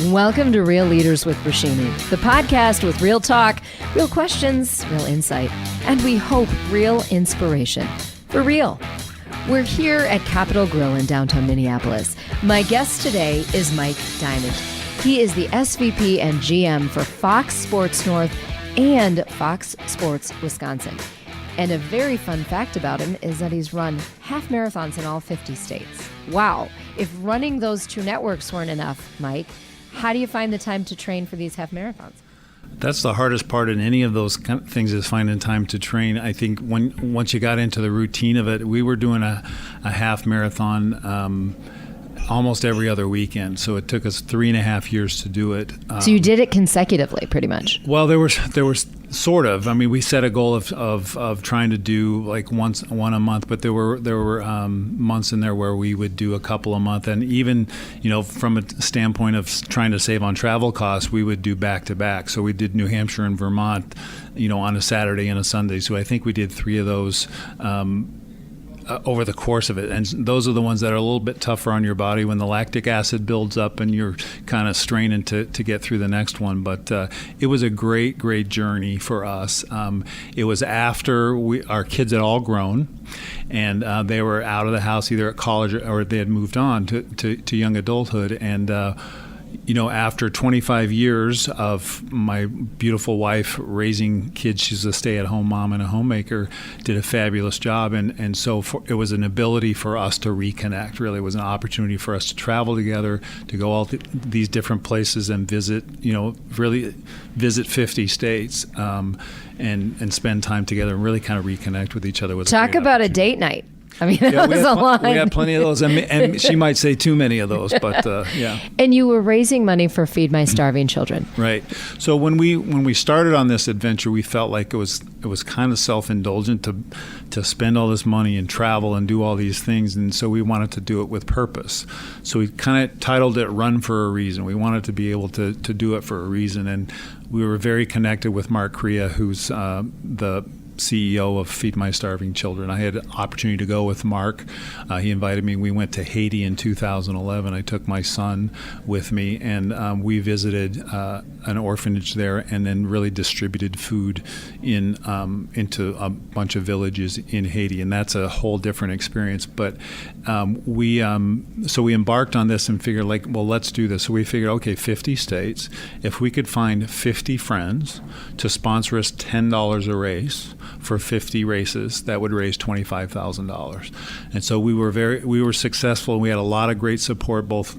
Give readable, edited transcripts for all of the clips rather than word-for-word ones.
Welcome to Real Leaders with Roshini, the podcast with real talk, real questions, real insight, and we hope real inspiration. For real. We're here at Capitol Grill in downtown Minneapolis. My guest today is Mike Dimond. He is the SVP and GM for Fox Sports North and Fox Sports Wisconsin. And a very fun fact about him is that he's run half marathons in all 50 states. Wow. If running those two networks weren't enough, Mike, how do you find the time to train for these half marathons? That's the hardest part in any of those kind of things, is finding time to train. I think once you got into the routine of it, we were doing a half marathon almost every other weekend. So it took us 3.5 years to do it. So you did it consecutively, pretty much? Well, there was sort of. I mean, we set a goal of trying to do like one a month, but there were months in there where we would do a couple a month, and even from a standpoint of trying to save on travel costs, we would do back to back. So we did New Hampshire and Vermont, on a Saturday and a Sunday. So I think we did 3 of those. Over the course of it. And those are the ones that are a little bit tougher on your body when the lactic acid builds up and you're kind of straining to get through the next one. But it was a great journey for us. It was after our kids had all grown, and they were out of the house either at college or they had moved on to young adulthood. And after 25 years of my beautiful wife raising kids, she's a stay-at-home mom and a homemaker, did a fabulous job. And so it was an ability for us to reconnect, really. It was an opportunity for us to travel together, to go all these different places and visit, really visit 50 states and spend time together and really kind of reconnect with each other. Talk about a date night. I mean, that was a lot. We had plenty of those, and she might say too many of those, but yeah. And you were raising money for Feed My Starving Children. Right. So when we started on this adventure, we felt like it was kind of self-indulgent to spend all this money and travel and do all these things, and so we wanted to do it with purpose. So we kind of titled it "Run for a Reason." We wanted to be able to do it for a reason, and we were very connected with Mark Crea, who's the CEO of Feed My Starving Children. I had an opportunity to go with Mark. He invited me. We went to Haiti in 2011. I took my son with me, and we visited an orphanage there, and then really distributed food into a bunch of villages in Haiti, and that's a whole different experience. But we embarked on this and figured, let's do this. So we figured, okay, 50 states. If we could find 50 friends to sponsor us $10 a race for 50 races, that would raise $25,000. And so we were successful. We had a lot of great support, both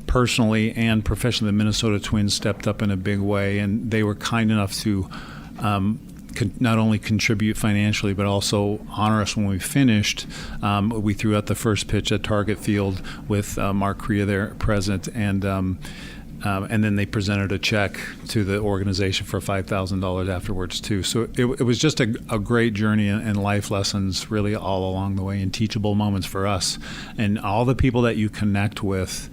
personally and professionally. The Minnesota Twins stepped up in a big way, and they were kind enough to not only contribute financially, but also honor us when we finished. We threw out the first pitch at Target Field with Mark Crea there present, and then they presented a check to the organization for $5,000 afterwards too. So it was just a great journey and life lessons really all along the way, and teachable moments for us and all the people that you connect with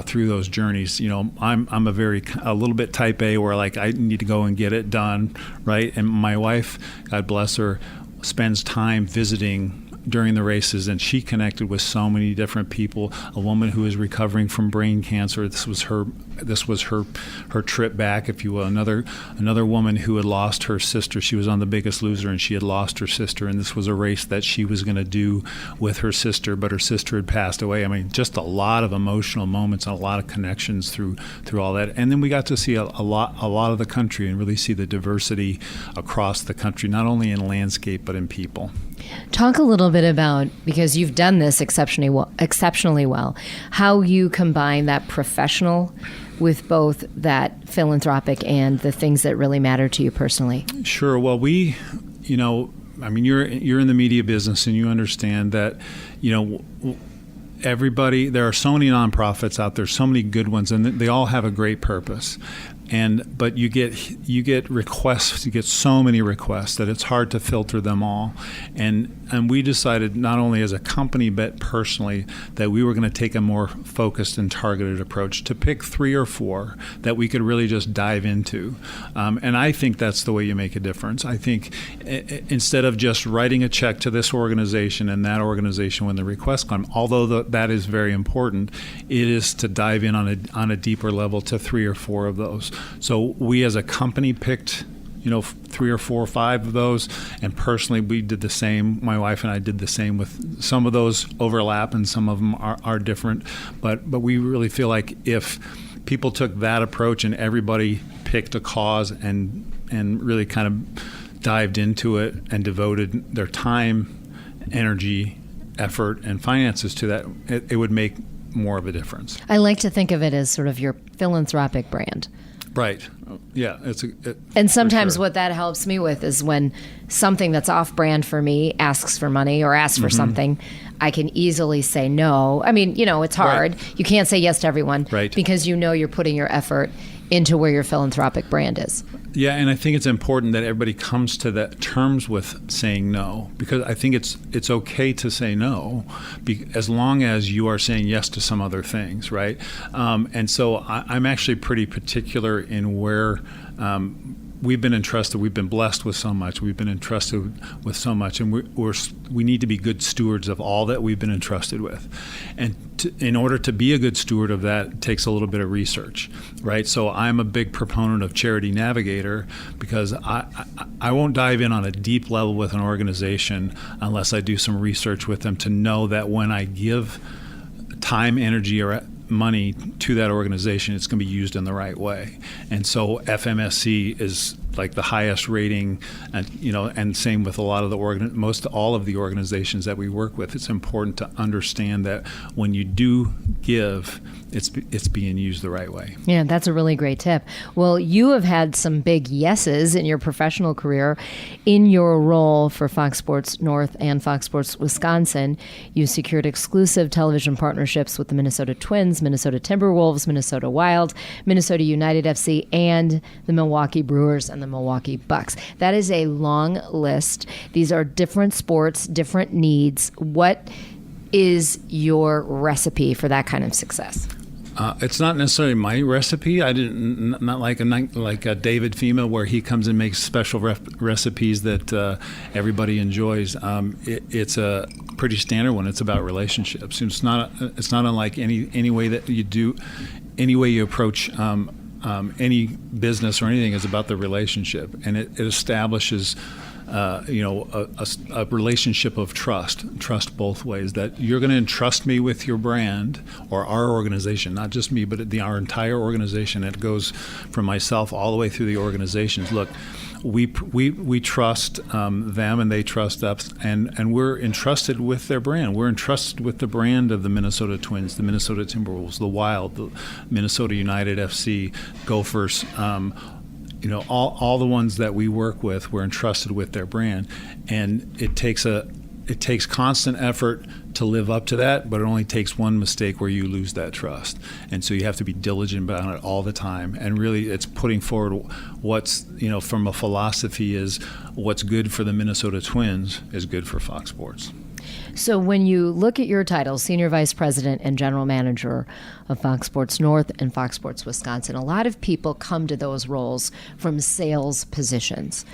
through those journeys. I'm a little bit type A, where I need to go and get it done, right? And my wife, God bless her, spends time visiting during the races, and she connected with so many different people. A woman who is recovering from brain cancer. This was her trip back, if you will. Another woman who had lost her sister. She was on The Biggest Loser, and she had lost her sister, and this was a race that she was going to do with her sister, but her sister had passed away. I mean, just a lot of emotional moments and a lot of connections through all that. And then we got to see a lot of the country and really see the diversity across the country, not only in landscape but in people. Talk a little bit about, because you've done this exceptionally well, how you combine that professional with both that philanthropic and the things that really matter to you personally. Sure. Well, you're in the media business, and you understand that, everybody, there are so many nonprofits out there, so many good ones, and they all have a great purpose. But you get requests, you get so many requests that it's hard to filter them all. And we decided, not only as a company but personally, that we were going to take a more focused and targeted approach to pick 3 or 4 that we could really just dive into. And I think that's the way you make a difference. I think instead of just writing a check to this organization and that organization when the requests come, although that is very important, it is to dive in on a deeper level to 3 or 4 of those. So we as a company picked 3 or 4 or 5 of those, and personally we did the same. My wife and I did the same. With some of those overlap and some of them are different, but we really feel like if people took that approach and everybody picked a cause and really kind of dived into it and devoted their time, energy, effort, and finances to that, it would make more of a difference. I like to think of it as sort of your philanthropic brand. Right. Yeah. And sometimes sure. What that helps me with is when something that's off-brand for me asks for money or asks for something, I can easily say no. I mean, it's hard. Right. You can't say yes to everyone, right, because you're putting your effort into where your philanthropic brand is. Yeah, and I think it's important that everybody comes to that terms with saying no, because I think it's okay to say no, as long as you are saying yes to some other things, right? And so I'm actually pretty particular in where we've been entrusted. We've been blessed with so much. We've been entrusted with so much, and we need to be good stewards of all that we've been entrusted with. And in order to be a good steward of that, it takes a little bit of research, right? So I'm a big proponent of Charity Navigator, because I won't dive in on a deep level with an organization unless I do some research with them to know that when I give time, energy, or money to that organization, it's going to be used in the right way. And so FMSC is like the highest rating, and same with a lot of most all of the organizations that we work with. It's important to understand that when you do give, it's being used the right way. Yeah, that's a really great tip. Well, you have had some big yeses in your professional career. In your role for Fox Sports North and Fox Sports Wisconsin, you secured exclusive television partnerships with the Minnesota Twins, Minnesota Timberwolves, Minnesota Wild, Minnesota United FC, and the Milwaukee Brewers and the Milwaukee Bucks. That is a long list. These are different sports, different needs. What is your recipe for that kind of success? It's not necessarily my recipe. I didn't not like a David Fema, where he comes and makes special recipes that everybody enjoys. It's a pretty standard one. It's about relationships. It's not unlike any way that you do, any way you approach any business or anything is about the relationship, and it establishes a relationship of trust both ways, that you're going to entrust me with your brand or our organization, not just me, but our entire organization. It goes from myself all the way through the organizations. Look, we trust them and they trust us, and we're entrusted with their brand. We're entrusted with the brand of the Minnesota Twins, the Minnesota Timberwolves, the Wild, the Minnesota United FC, Gophers, all the ones that we work with, we're entrusted with their brand, and it takes constant effort to live up to that, but it only takes one mistake where you lose that trust. And so you have to be diligent about it all the time. And really, it's putting forward what's, from a philosophy, is what's good for the Minnesota Twins is good for Fox Sports. So when you look at your title, Senior Vice President and General Manager of Fox Sports North and Fox Sports Wisconsin, a lot of people come to those roles from sales positions.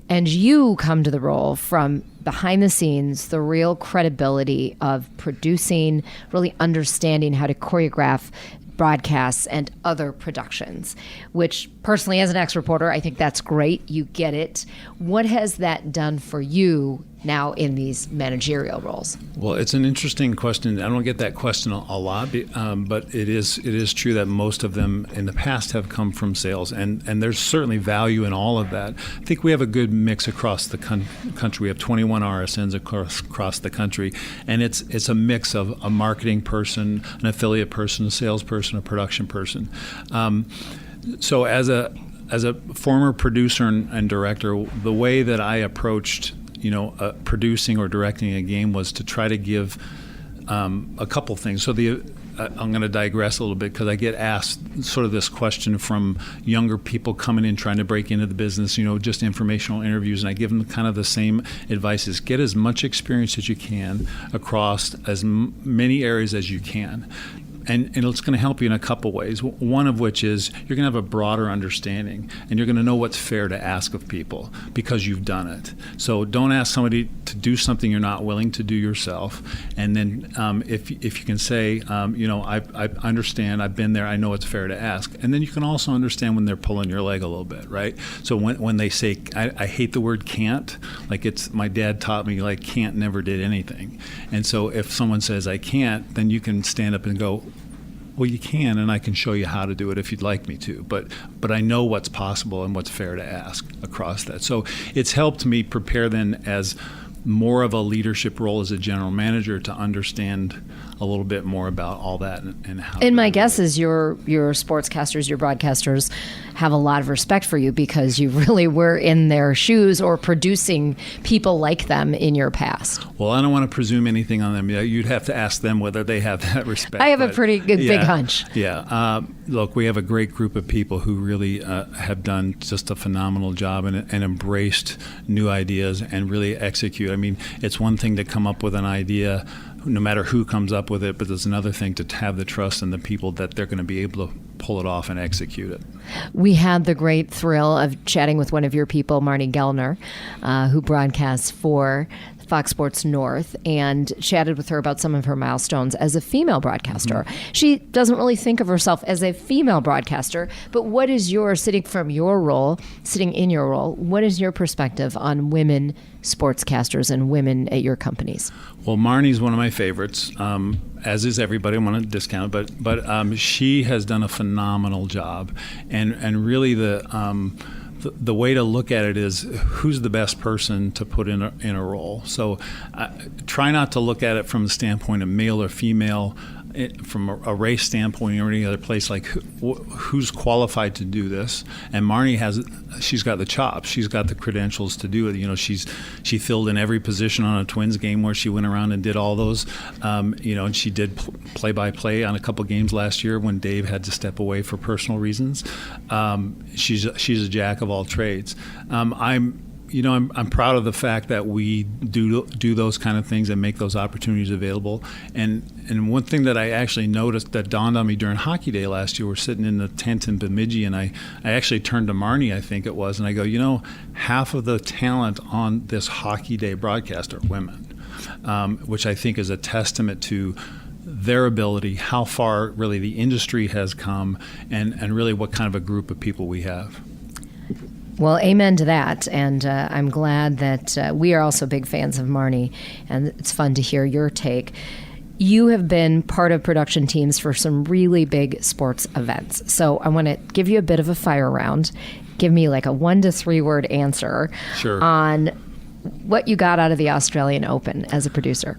And you come to the role from behind the scenes, the real credibility of producing, really understanding how to choreograph broadcasts and other productions, which personally, as an ex-reporter, I think that's great. You get it. What has that done for you now in these managerial roles? Well, it's an interesting question. I don't get that question a lot, but it is true that most of them in the past have come from sales, and there's certainly value in all of that. I think we have a good mix across the country. We have 21 RSNs across the country, and it's a mix of a marketing person, an affiliate person, a salesperson, a production person. So as a former producer and director, the way that I approached producing or directing a game was to try to give a couple things. So I'm going to digress a little bit because I get asked sort of this question from younger people coming in trying to break into the business, just informational interviews, and I give them kind of the same advice: is get as much experience as you can across as many areas as you can. And it's going to help you in a couple ways. One of which is you're going to have a broader understanding, and you're going to know what's fair to ask of people because you've done it. So don't ask somebody to do something you're not willing to do yourself. And then if you can say, I understand, I've been there, I know it's fair to ask. And then you can also understand when they're pulling your leg a little bit, right? So when they say, I hate the word can't, like my dad taught me, like, can't never did anything. And so if someone says I can't, then you can stand up and go, well, you can, and I can show you how to do it if you'd like me to. But I know what's possible and what's fair to ask across that. So it's helped me prepare then as more of a leadership role as a general manager to understand a little bit more about all that and how. And my guess is your sportscasters, your broadcasters have a lot of respect for you because you really were in their shoes or producing people like them in your past. Well, I don't want to presume anything on them. You'd have to ask them whether they have that respect. I have a pretty good big hunch. Yeah. Look, we have a great group of people who really have done just a phenomenal job and embraced new ideas and really execute. I mean, it's one thing to come up with an idea, no matter who comes up with it, but there's another thing to have the trust in the people that they're going to be able to pull it off and execute it. We had the great thrill of chatting with one of your people, Marnie Gellner, who broadcasts for Fox Sports North, and chatted with her about some of her milestones as a female broadcaster. Mm-hmm. She doesn't really think of herself as a female broadcaster, but what is sitting in your role, what is your perspective on women sportscasters and women at your companies? Well, Marnie's one of my favorites, as is everybody. I want to discount it, but she has done a phenomenal job, and really the way to look at it is who's the best person to put in a role. So try not to look at it from the standpoint of male or female, from a race standpoint or any other place, like who's qualified to do this. And Marnie she's got the chops, she's got the credentials to do it. She filled in every position on a Twins game where she went around and did all those, and she did play-by-play on a couple games last year when Dave had to step away for personal reasons. She's a jack of all trades. I'm proud of the fact that we do those kind of things and make those opportunities available. And one thing that I actually noticed that dawned on me during Hockey Day last year, we're sitting in the tent in Bemidji, and I actually turned to Marnie, I think it was, and I go, half of the talent on this Hockey Day broadcast are women, which I think is a testament to their ability, how far really the industry has come, and really what kind of a group of people we have. Well, amen to that, and I'm glad that we are also big fans of Marnie, and it's fun to hear your take. You have been part of production teams for some really big sports events, so I want to give you a bit of a fire round. Give me like a 1 to 3 word answer on what you got out of the Australian Open as a producer.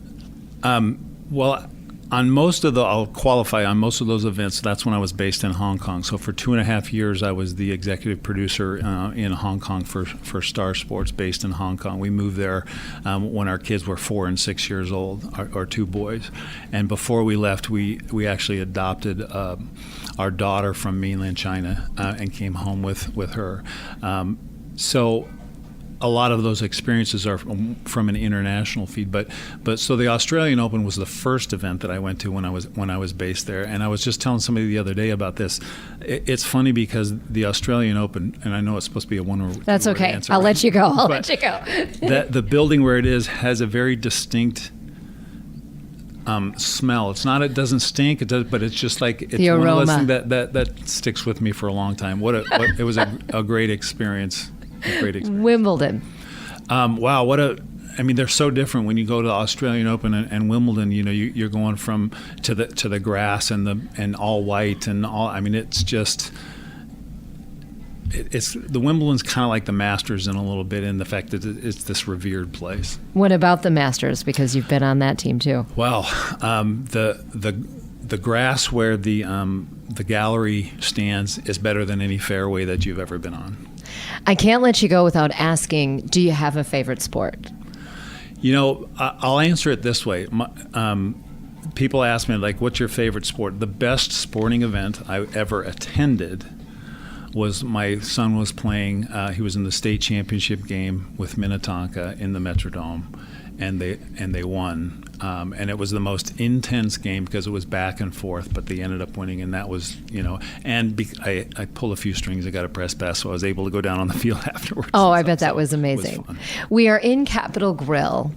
Well, I'll qualify on most of those events. That's when I was based in Hong Kong. So for 2.5 years, I was the executive producer in Hong Kong for Star Sports, based in Hong Kong. We moved there when our kids were 4 and 6 years old, our 2 boys. And before we left, we actually adopted our daughter from mainland China and came home with her. So a lot of those experiences are from an international feed, but so the Australian Open was the first event that I went to when I was based there, and I was just telling somebody the other day about this. It's funny because the Australian Open, and I know it's supposed to be a one-word answer. That's okay. I'll let you go. I'll let you go. The building where it is has a very distinct smell. It doesn't stink. It does, but it's just like it's the aroma. One of those things that sticks with me for a long time. It was a great experience. Wimbledon. Wow, they're so different when you go to the Australian Open and Wimbledon. You're going from to the grass and all white and all. It's just it's the Wimbledon's kind of like the Masters in a little bit, in the fact that it's this revered place. What about the Masters? Because you've been on that team too. Well, the grass where the gallery stands is better than any fairway that you've ever been on. I can't let you go without asking, do you have a favorite sport? I'll answer it this way. people ask me, like, what's your favorite sport? The best sporting event I ever attended was my son was playing, he was in the state championship game with Minnetonka in the Metrodome, and they won. And it was the most intense game because it was back and forth, but they ended up winning, and that was, I pulled a few strings. I got a press pass, so I was able to go down on the field afterwards. Oh, I bet that was amazing. It was fun. We are in Capitol Grill,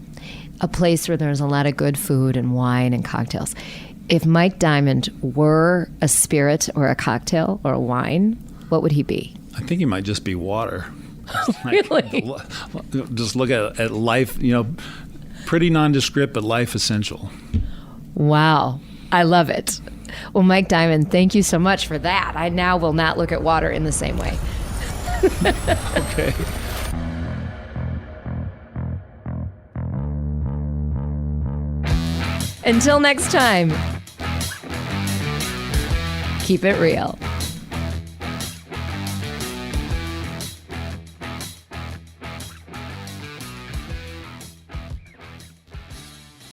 a place where there's a lot of good food and wine and cocktails. If Mike Dimond were a spirit or a cocktail or a wine, what would he be? I think he might just be water. Really? Just look at life, pretty nondescript, but life essential. Wow. I love it. Well, Mike Dimond, thank you so much for that. I now will not look at water in the same way. Okay. Until next time, keep it real.